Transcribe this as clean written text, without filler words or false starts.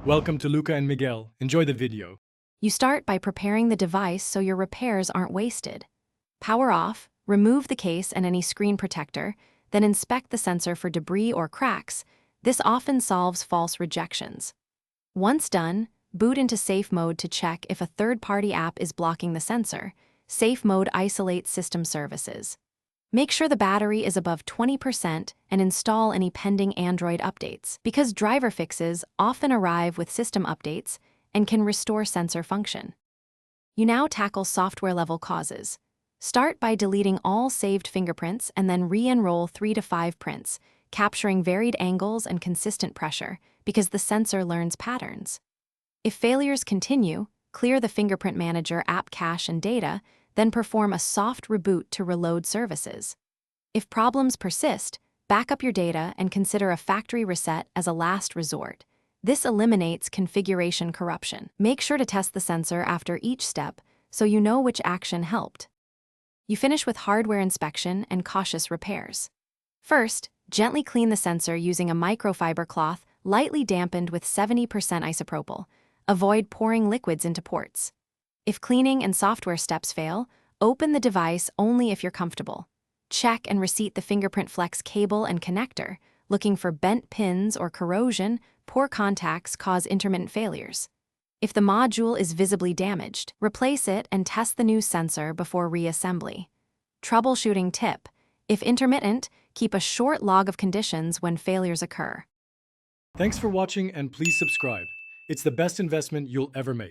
Welcome to Luca and Miguel. Enjoy the video. You start by preparing the device so your repairs aren't wasted. Power off, remove the case and any screen protector, then inspect the sensor for debris or cracks. This often solves false rejections. Once done, boot into safe mode to check if a third-party app is blocking the sensor. Safe mode isolates system services. Make sure the battery is above 20% and install any pending Android updates, because driver fixes often arrive with system updates and can restore sensor function. You now tackle software-level causes. Start by deleting all saved fingerprints and then re-enroll 3 to 5 prints, capturing varied angles and consistent pressure, because the sensor learns patterns. If failures continue, clear the Fingerprint Manager app cache and data, then perform a soft reboot to reload services. If problems persist, back up your data and consider a factory reset as a last resort. This eliminates configuration corruption. Make sure to test the sensor after each step so you know which action helped. You finish with hardware inspection and cautious repairs. First, gently clean the sensor using a microfiber cloth lightly dampened with 70% isopropyl. Avoid pouring liquids into ports. If cleaning and software steps fail, open the device only if you're comfortable. Check and reseat the Fingerprint Flex cable and connector. Looking for bent pins or corrosion, poor contacts cause intermittent failures. If the module is visibly damaged, replace it and test the new sensor before reassembly. Troubleshooting tip: if intermittent, keep a short log of conditions when failures occur. Thanks for watching and please subscribe. It's the best investment you'll ever make.